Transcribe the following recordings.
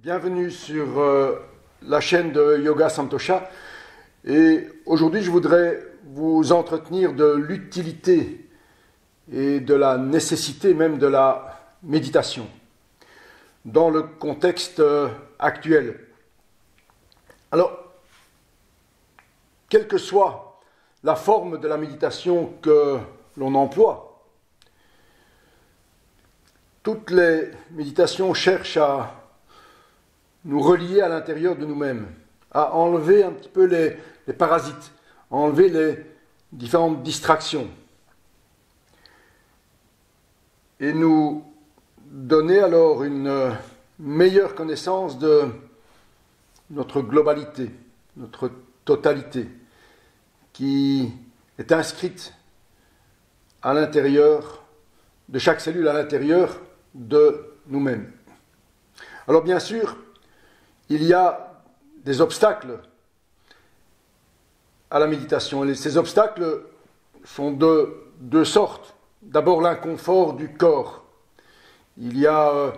Bienvenue sur la chaîne de Yoga Santosha. Et aujourd'hui, je voudrais vous entretenir de l'utilité et de la nécessité même de la méditation dans le contexte actuel. Alors, quelle que soit la forme de la méditation que l'on emploie, toutes les méditations cherchent à nous relier à l'intérieur de nous-mêmes, à enlever un petit peu les parasites, à enlever les différentes distractions et nous donner alors une meilleure connaissance de notre globalité, notre totalité, qui est inscrite à l'intérieur de chaque cellule, à l'intérieur de nous-mêmes. Alors bien sûr, il y a des obstacles à la méditation. Et ces obstacles sont de deux sortes. D'abord l'inconfort du corps. Il y a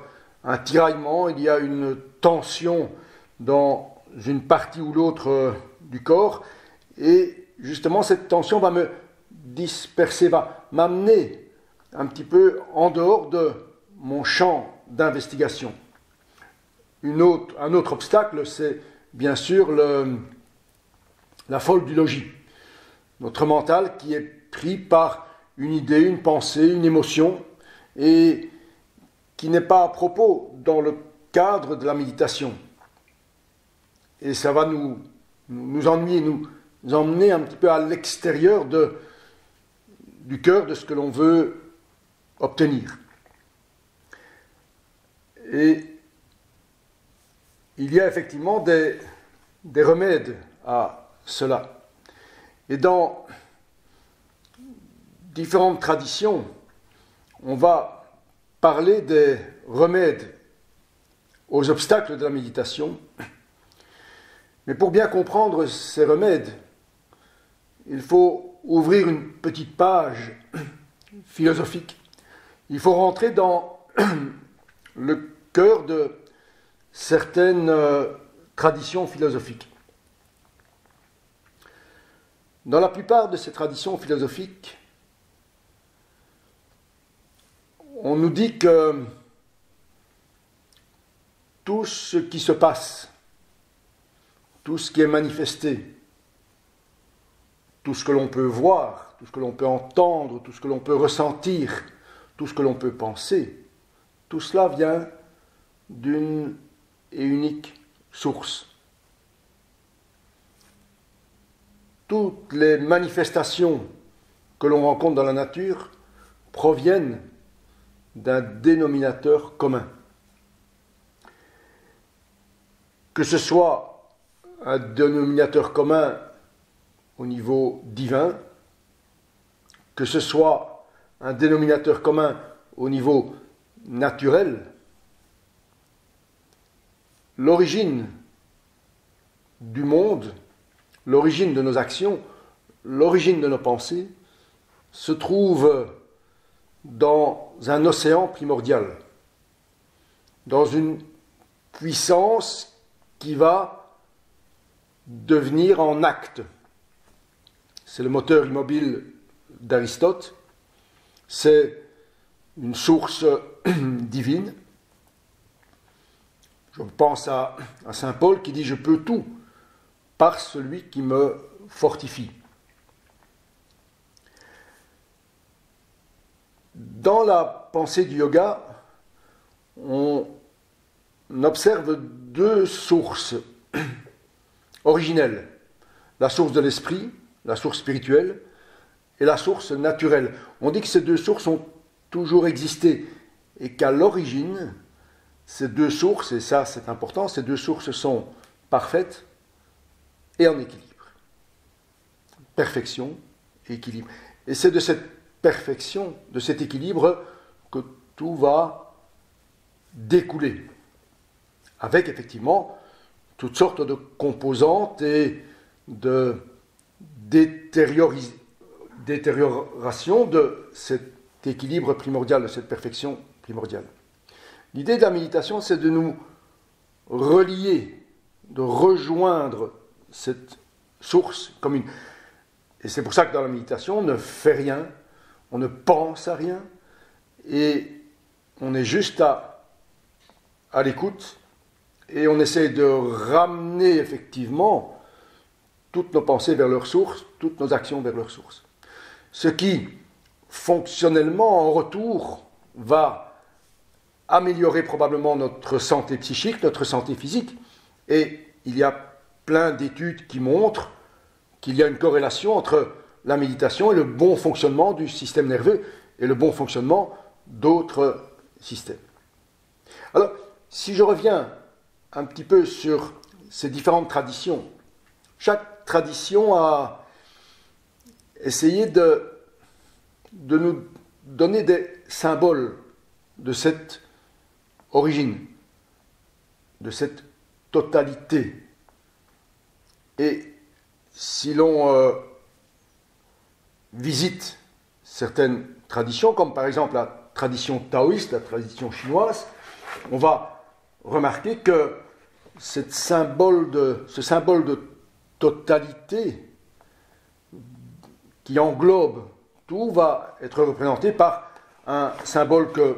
un tiraillement, il y a une tension dans une partie ou l'autre du corps. Et justement, cette tension va me disperser, va m'amener un petit peu en dehors de mon champ d'investigation. Un autre obstacle, c'est bien sûr la folle du logis. Notre mental qui est pris par une idée, une pensée, une émotion, et qui n'est pas à propos dans le cadre de la méditation. Et ça va nous ennuyer, nous emmener un petit peu à l'extérieur du cœur de ce que l'on veut obtenir. Et il y a effectivement des remèdes à cela. Et dans différentes traditions, on va parler des remèdes aux obstacles de la méditation. Mais pour bien comprendre ces remèdes, il faut ouvrir une petite page philosophique. Il faut rentrer dans le cœur de certaines traditions philosophiques. Dans la plupart de ces traditions philosophiques, on nous dit que tout ce qui se passe, tout ce qui est manifesté, tout ce que l'on peut voir, tout ce que l'on peut entendre, tout ce que l'on peut ressentir, tout ce que l'on peut penser, tout cela vient d'une et unique source. Toutes les manifestations que l'on rencontre dans la nature proviennent d'un dénominateur commun. Que ce soit un dénominateur commun au niveau divin, que ce soit un dénominateur commun au niveau naturel, l'origine du monde, l'origine de nos actions, l'origine de nos pensées se trouve dans un océan primordial, dans une puissance qui va devenir en acte. C'est le moteur immobile d'Aristote, c'est une source divine. Je pense à saint Paul qui dit « Je peux tout par celui qui me fortifie ». Dans la pensée du yoga, on observe deux sources originelles. La source de l'esprit, la source spirituelle, et la source naturelle. On dit que ces deux sources ont toujours existé et qu'à l'origine, ces deux sources, et ça c'est important, ces deux sources sont parfaites et en équilibre. Perfection et équilibre. Et c'est de cette perfection, de cet équilibre, que tout va découler. Avec effectivement toutes sortes de composantes et de détérioration de cet équilibre primordial, de cette perfection primordiale. L'idée de la méditation, c'est de nous relier, de rejoindre cette source commune. Et c'est pour ça que dans la méditation, on ne fait rien, on ne pense à rien, et on est juste à l'écoute, et on essaie de ramener effectivement toutes nos pensées vers leur source, toutes nos actions vers leur source. Ce qui, fonctionnellement, en retour, va améliorer probablement notre santé psychique, notre santé physique, et il y a plein d'études qui montrent qu'il y a une corrélation entre la méditation et le bon fonctionnement du système nerveux et le bon fonctionnement d'autres systèmes. Alors, si je reviens un petit peu sur ces différentes traditions, chaque tradition a essayé de nous donner des symboles de cette origine, de cette totalité. Et si l'on visite certaines traditions, comme par exemple la tradition taoïste, la tradition chinoise, on va remarquer que ce symbole de totalité qui englobe tout va être représenté par un symbole que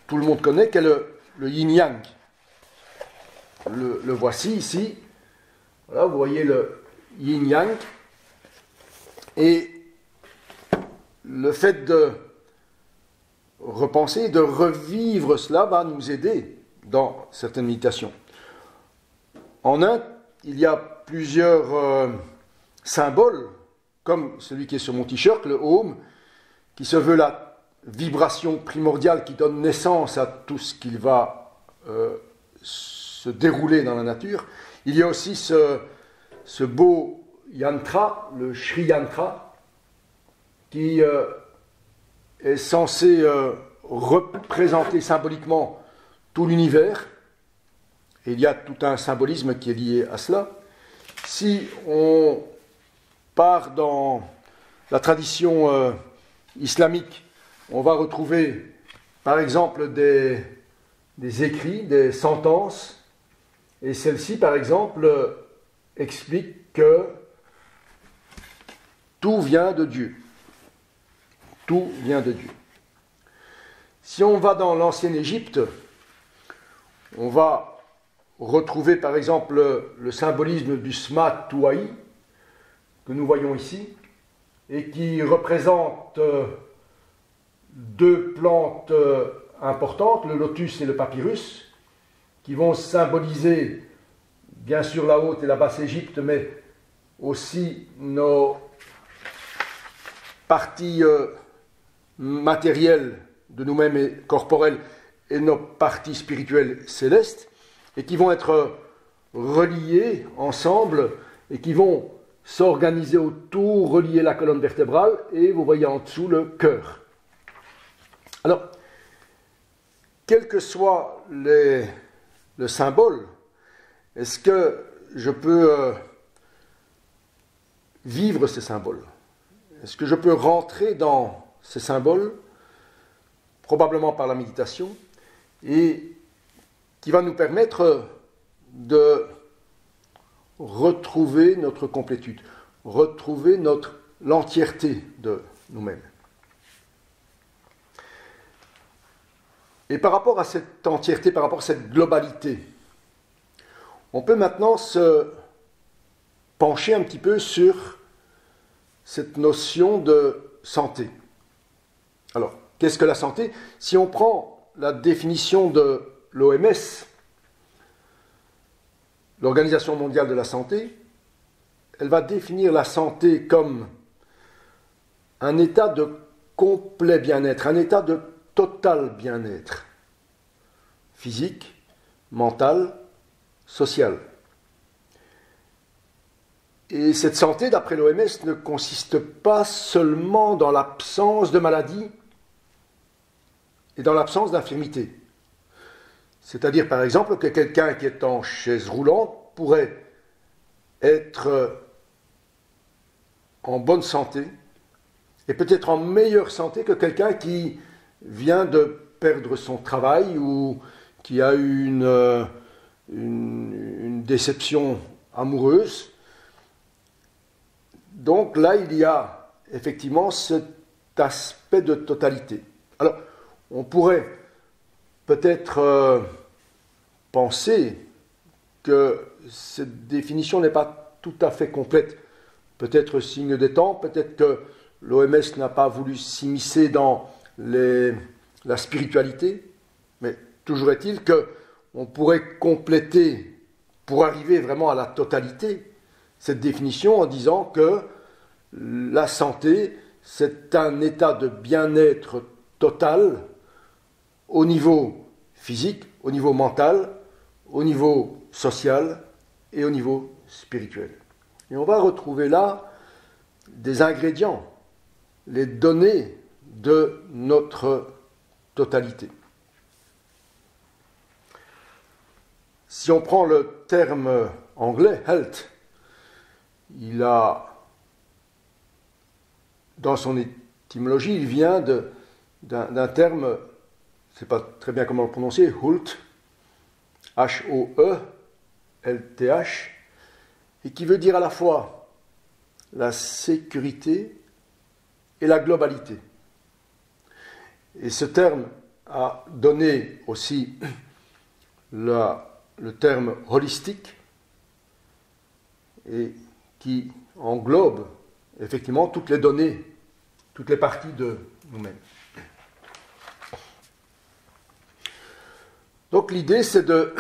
tout le monde connaît, qui est le yin-yang. Le voici ici. Voilà, vous voyez le yin-yang. Et le fait de repenser, de revivre cela va nous aider dans certaines méditations. En Inde, il y a plusieurs symboles, comme celui qui est sur mon t-shirt, le Om, qui se veut la vibration primordiale qui donne naissance à tout ce qui va se dérouler dans la nature. Il y a aussi ce beau yantra, le Shri Yantra, qui est censé représenter symboliquement tout l'univers. Et il y a tout un symbolisme qui est lié à cela. Si on part dans la tradition islamique, on va retrouver par exemple des écrits, des sentences, et celle-ci par exemple explique que tout vient de Dieu. Tout vient de Dieu. Si on va dans l'ancienne Égypte, on va retrouver par exemple le symbolisme du Sma Tuaï, que nous voyons ici, et qui représente deux plantes importantes, le lotus et le papyrus, qui vont symboliser bien sûr la haute et la basse Égypte, mais aussi nos parties matérielles de nous-mêmes et corporelles et nos parties spirituelles célestes, et qui vont être reliées ensemble et qui vont s'organiser autour, relier la colonne vertébrale, et vous voyez en dessous le cœur. Alors, quel que soit le symbole, est-ce que je peux vivre ces symboles? Est-ce que je peux rentrer dans ces symboles, probablement par la méditation, et qui va nous permettre de retrouver notre complétude, retrouver l'entièreté de nous-mêmes. Et par rapport à cette entièreté, par rapport à cette globalité, on peut maintenant se pencher un petit peu sur cette notion de santé. Alors, qu'est-ce que la santé? Si on prend la définition de l'OMS, l'Organisation mondiale de la santé, elle va définir la santé comme un état de complet bien-être, un état de total bien-être, physique, mental, social. Et cette santé, d'après l'OMS, ne consiste pas seulement dans l'absence de maladie et dans l'absence d'infirmité. C'est-à-dire, par exemple, que quelqu'un qui est en chaise roulante pourrait être en bonne santé et peut-être en meilleure santé que quelqu'un qui vient de perdre son travail ou qui a eu une déception amoureuse. Donc là, il y a effectivement cet aspect de totalité. Alors, on pourrait peut-être penser que cette définition n'est pas tout à fait complète. Peut-être signe des temps, peut-être que l'OMS n'a pas voulu s'immiscer dans la spiritualité, mais toujours est-il qu'on pourrait compléter, pour arriver vraiment à la totalité, cette définition en disant que la santé, c'est un état de bien-être total au niveau physique, au niveau mental, au niveau social et au niveau spirituel. Et on va retrouver là des ingrédients, les données de notre totalité. Si on prend le terme anglais, health, il a, dans son étymologie, il vient d'un terme, je ne sais pas très bien comment le prononcer, Hult, H-O-E-L-T-H, et qui veut dire à la fois la sécurité et la globalité. Et ce terme a donné aussi le terme holistique, et qui englobe effectivement toutes les données, toutes les parties de nous-mêmes. Donc l'idée, c'est de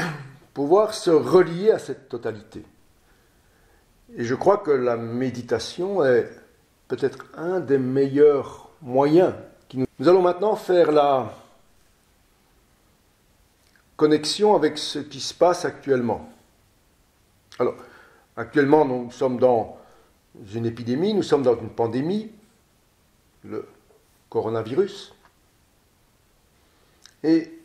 pouvoir se relier à cette totalité. Et je crois que la méditation est peut-être un des meilleurs moyens. Nous allons maintenant faire la connexion avec ce qui se passe actuellement. Alors, actuellement, nous sommes dans une épidémie, nous sommes dans une pandémie, le coronavirus. Et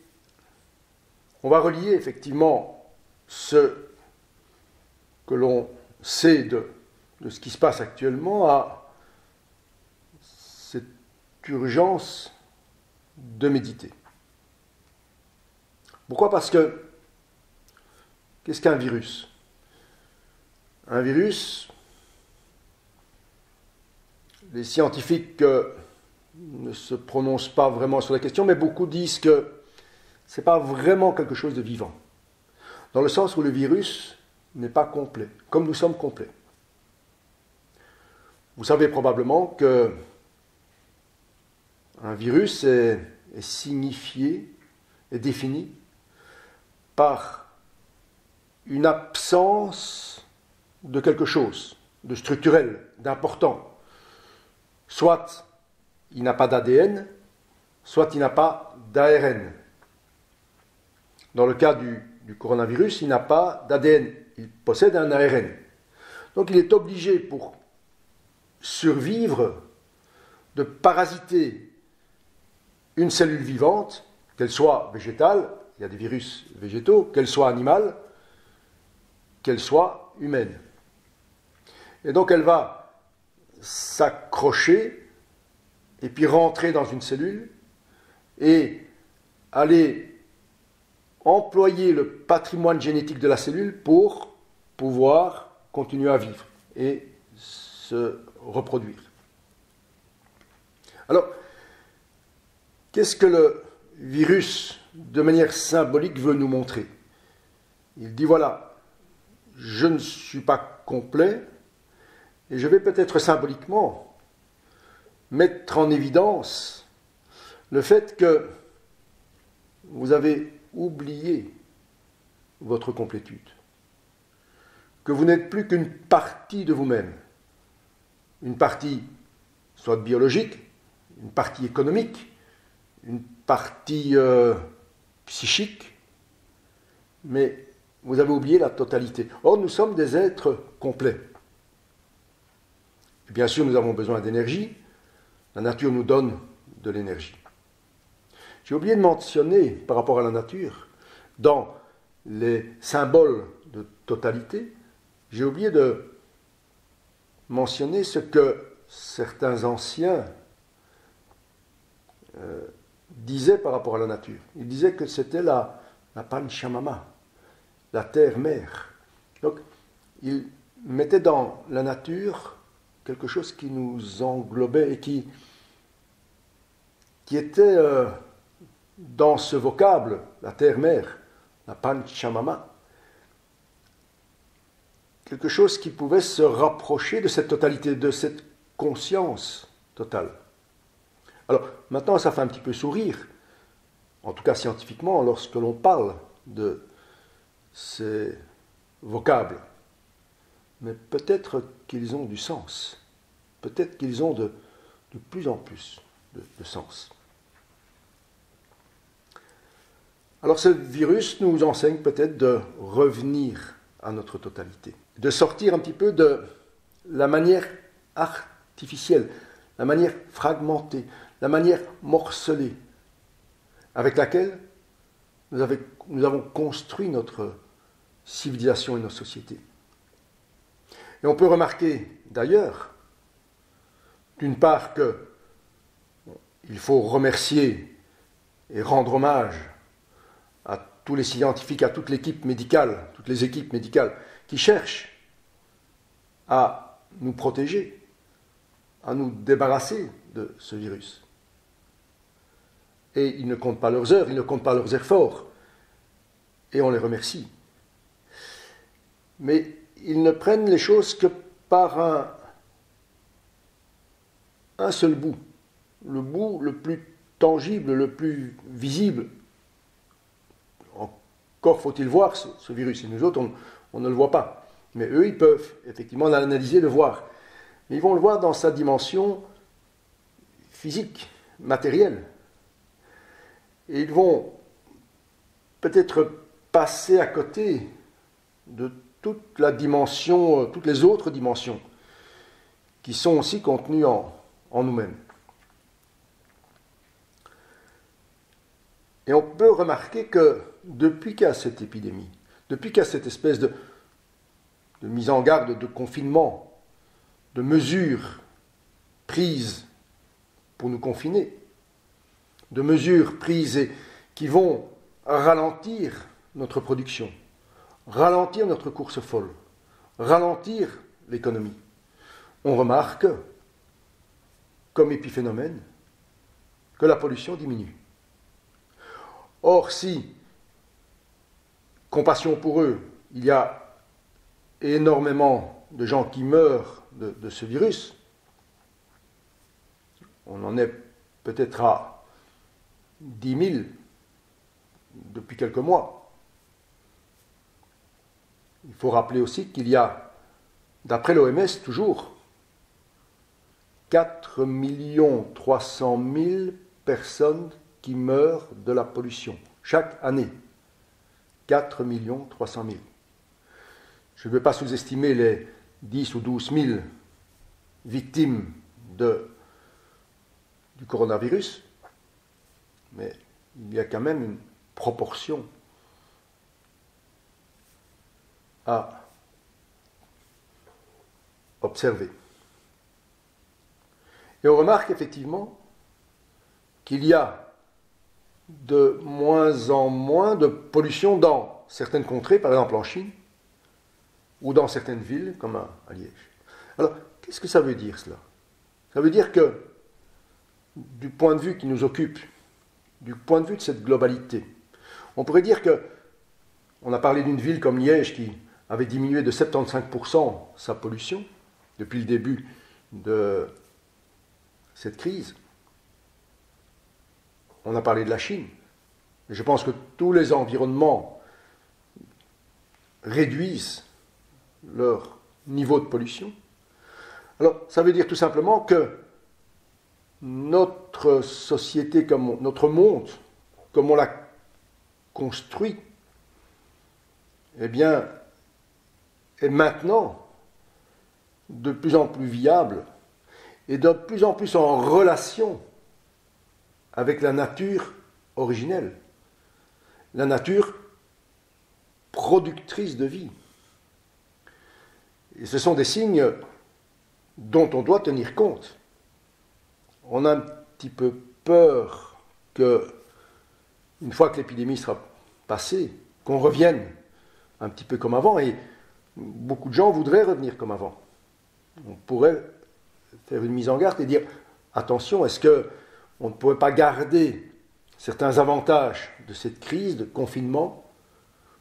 on va relier effectivement ce que l'on sait de ce qui se passe actuellement à cette urgence de méditer. Pourquoi ? Parce que, qu'est-ce qu'un virus ? Un virus, les scientifiques ne se prononcent pas vraiment sur la question, mais beaucoup disent que ce n'est pas vraiment quelque chose de vivant. Dans le sens où le virus n'est pas complet, comme nous sommes complets. Vous savez probablement que un virus est signifié, est défini par une absence de quelque chose, de structurel, d'important. Soit il n'a pas d'ADN, soit il n'a pas d'ARN. Dans le cas du coronavirus, il n'a pas d'ADN, il possède un ARN. Donc il est obligé, pour survivre, de parasiter une cellule vivante, qu'elle soit végétale, il y a des virus végétaux, qu'elle soit animale, qu'elle soit humaine. Et donc elle va s'accrocher et puis rentrer dans une cellule et aller employer le patrimoine génétique de la cellule pour pouvoir continuer à vivre et se reproduire. Alors, qu'est-ce que le virus, de manière symbolique, veut nous montrer ? Il dit, voilà, je ne suis pas complet, et je vais peut-être symboliquement mettre en évidence le fait que vous avez oublié votre complétude, que vous n'êtes plus qu'une partie de vous-même, une partie soit biologique, une partie économique, une partie psychique, mais vous avez oublié la totalité. Or, nous sommes des êtres complets. Et bien sûr, nous avons besoin d'énergie. La nature nous donne de l'énergie. J'ai oublié de mentionner, par rapport à la nature, dans les symboles de totalité, j'ai oublié de mentionner ce que certains anciens disaient par rapport à la nature. Ils disaient que c'était la panchamama, la terre-mère. Donc, il mettait dans la nature quelque chose qui nous englobait et qui était dans ce vocable, la terre-mère, la Panchamama, quelque chose qui pouvait se rapprocher de cette totalité, de cette conscience totale. Alors, maintenant, ça fait un petit peu sourire, en tout cas scientifiquement, lorsque l'on parle de ces vocables. Mais peut-être qu'ils ont du sens. Peut-être qu'ils ont de plus en plus de sens. Alors ce virus nous enseigne peut-être de revenir à notre totalité, de sortir un petit peu de la manière artificielle, la manière fragmentée, la manière morcelée avec laquelle nous avons construit notre civilisation et notre société. Et on peut remarquer d'ailleurs, d'une part, qu'il faut remercier et rendre hommage à tous les scientifiques, à toute l'équipe médicale, toutes les équipes médicales qui cherchent à nous protéger, à nous débarrasser de ce virus. Et ils ne comptent pas leurs heures, ils ne comptent pas leurs efforts. Et on les remercie. Mais ils ne prennent les choses que par un seul bout. Le bout le plus tangible, le plus visible. Encore faut-il voir ce virus. Et nous autres, on ne le voit pas. Mais eux, ils peuvent effectivement l'analyser, le voir. Mais ils vont le voir dans sa dimension physique, matérielle. Et ils vont peut-être passer à côté de toute la dimension, toutes les autres dimensions qui sont aussi contenues en nous-mêmes. Et on peut remarquer que depuis qu'il y a cette épidémie, depuis qu'il y a cette espèce de mise en garde, de confinement, de mesures prises pour nous confiner, de mesures prises et qui vont ralentir notre production, ralentir notre course folle, ralentir l'économie. On remarque, comme épiphénomène, que la pollution diminue. Or, si, compassion pour eux, il y a énormément de gens qui meurent de ce virus, on en est peut-être à 10 000 depuis quelques mois. Il faut rappeler aussi qu'il y a, d'après l'OMS toujours, 4 300 000 personnes qui meurent de la pollution chaque année. 4 300 000. Je ne veux pas sous-estimer les 10 ou 12 000 victimes du coronavirus, mais il y a quand même une proportion à observer. Et on remarque effectivement qu'il y a de moins en moins de pollution dans certaines contrées, par exemple en Chine, ou dans certaines villes, comme à Liège. Alors, qu'est-ce que ça veut dire cela? Ça veut dire que, du point de vue qui nous occupe, du point de vue de cette globalité, on pourrait dire que, on a parlé d'une ville comme Liège qui avait diminué de 75% sa pollution depuis le début de cette crise. On a parlé de la Chine. Et je pense que tous les environnements réduisent leur niveau de pollution. Alors, ça veut dire tout simplement que notre société, notre monde, comme on l'a construit, eh bien, est maintenant de plus en plus viable et de plus en plus en relation avec la nature originelle, la nature productrice de vie. Et ce sont des signes dont on doit tenir compte. On a un petit peu peur que, une fois que l'épidémie sera passée, qu'on revienne un petit peu comme avant, et beaucoup de gens voudraient revenir comme avant. On pourrait faire une mise en garde et dire, attention, est-ce qu'on ne pourrait pas garder certains avantages de cette crise, de confinement,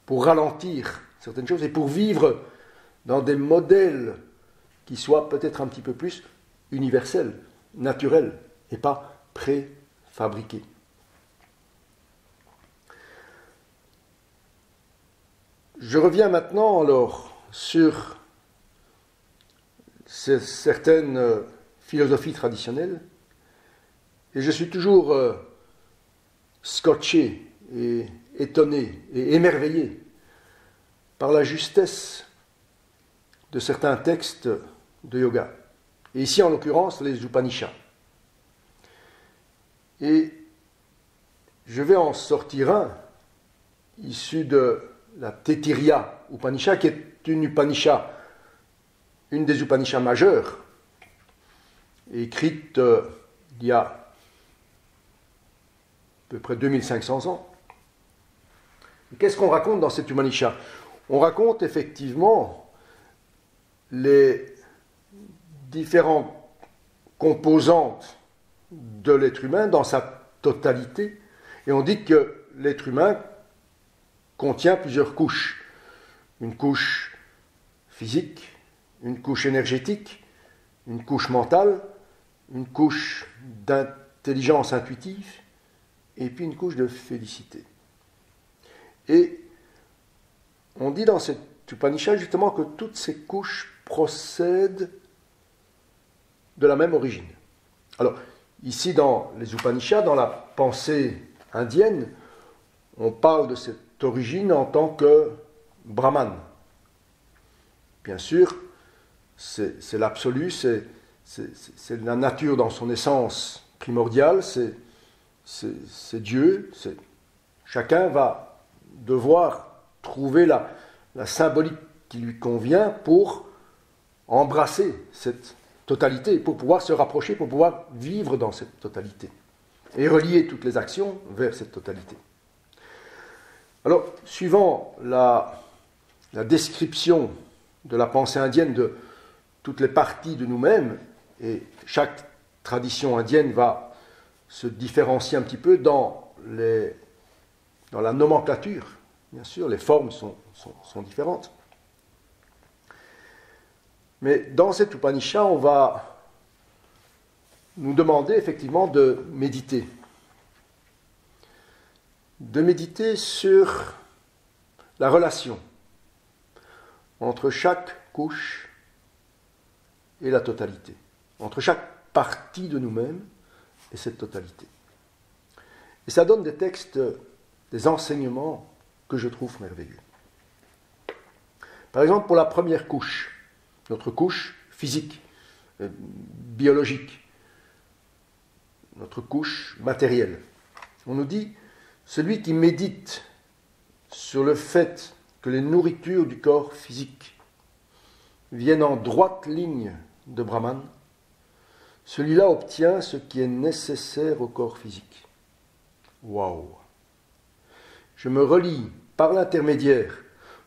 pour ralentir certaines choses et pour vivre dans des modèles qui soient peut-être un petit peu plus universels, naturels, et pas préfabriqués. Je reviens maintenant alors sur certaines philosophies traditionnelles, et je suis toujours scotché et étonné et émerveillé par la justesse de certains textes de yoga, et ici en l'occurrence les Upanishads. Et je vais en sortir un issu de la Taittiriya Upanishad, qui est une des Upanishads majeures, écrite il y a à peu près 2500 ans. Qu'est-ce qu'on raconte dans cette Upanishad? On raconte effectivement les différentes composantes de l'être humain dans sa totalité, et on dit que l'être humain contient plusieurs couches. Une couche physique, une couche énergétique, une couche mentale, une couche d'intelligence intuitive, et puis une couche de félicité. Et on dit dans cette Upanishad justement que toutes ces couches procèdent de la même origine. Alors, ici dans les Upanishads, dans la pensée indienne, on parle de cette origine en tant que Brahman. Bien sûr, c'est l'absolu, c'est la nature dans son essence primordiale, c'est Dieu. Chacun va devoir trouver la symbolique qui lui convient pour embrasser cette totalité, pour pouvoir se rapprocher, pour pouvoir vivre dans cette totalité et relier toutes les actions vers cette totalité. Alors, suivant la description de la pensée indienne de toutes les parties de nous-mêmes, et chaque tradition indienne va se différencier un petit peu dans la nomenclature, bien sûr, les formes sont différentes. Mais dans cet Upanishad, on va nous demander effectivement de méditer. De méditer sur la relation entre chaque couche et la totalité, entre chaque partie de nous-mêmes et cette totalité. Et ça donne des textes, des enseignements que je trouve merveilleux. Par exemple, pour la première couche, notre couche physique, biologique, notre couche matérielle, on nous dit: celui qui médite sur le fait que les nourritures du corps physique viennent en droite ligne de Brahman, celui-là obtient ce qui est nécessaire au corps physique. Waouh! Je me relie par l'intermédiaire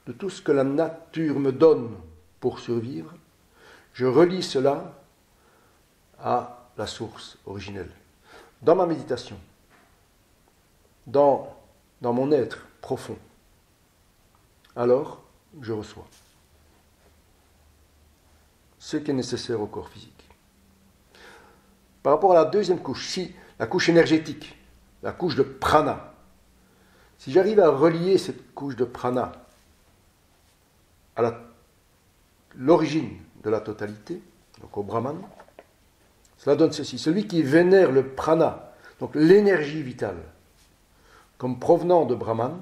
de tout ce que la nature me donne pour survivre, je relie cela à la source originelle. Dans ma méditation, dans mon être profond, alors je reçois ce qui est nécessaire au corps physique. Par rapport à la deuxième couche, si la couche énergétique, la couche de prana, si j'arrive à relier cette couche de prana à l'origine de la totalité, donc au Brahman, cela donne ceci: celui qui vénère le prana, donc l'énergie vitale, comme provenant de Brahman,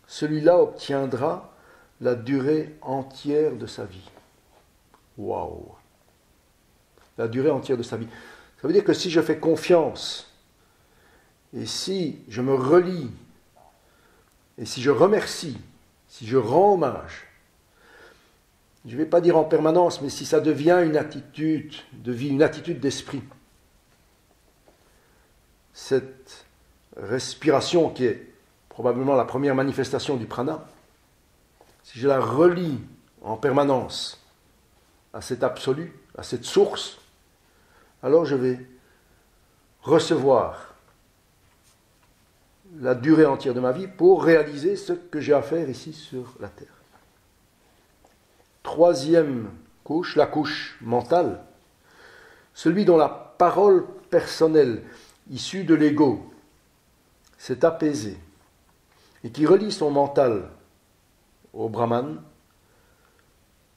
celui-là obtiendra la durée entière de sa vie. Waouh! La durée entière de sa vie. Ça veut dire que si je fais confiance, et si je me relie, et si je remercie, si je rends hommage, je ne vais pas dire en permanence, mais si ça devient une attitude de vie, une attitude d'esprit, cette respiration qui est probablement la première manifestation du prana, si je la relie en permanence à cet absolu, à cette source, alors je vais recevoir la durée entière de ma vie pour réaliser ce que j'ai à faire ici sur la Terre. Troisième couche, la couche mentale, celui dont la parole personnelle issue de l'ego s'est apaisée et qui relie son mental au Brahman,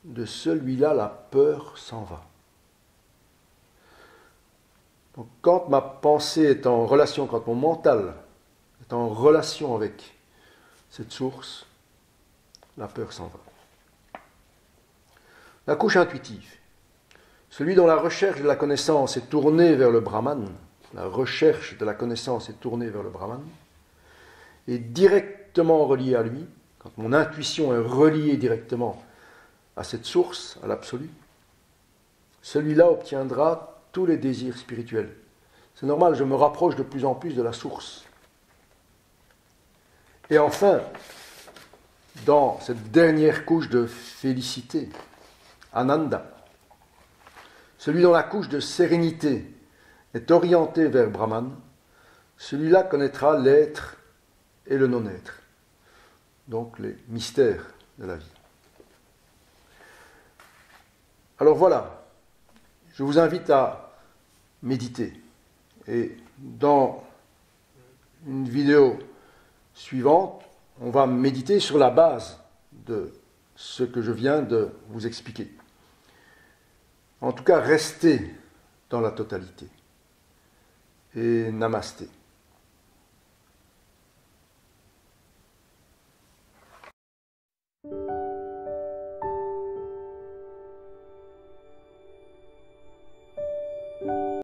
de celui-là la peur s'en va. Donc, quand ma pensée est en relation, quand mon mental est en relation avec cette source, la peur s'en va. La couche intuitive, celui dont la recherche de la connaissance est tournée vers le Brahman, la recherche de la connaissance est tournée vers le Brahman, est directement relié à lui, quand mon intuition est reliée directement à cette source, à l'absolu, celui-là obtiendra tous les désirs spirituels. C'est normal, je me rapproche de plus en plus de la source. Et enfin, dans cette dernière couche de félicité, Ananda, celui dont la couche de sérénité est orientée vers Brahman, celui-là connaîtra l'être et le non-être, donc les mystères de la vie. Alors voilà, je vous invite à méditer. Et dans une vidéo suivante, on va méditer sur la base de ce que je viens de vous expliquer. En tout cas, restez dans la totalité. Et namasté.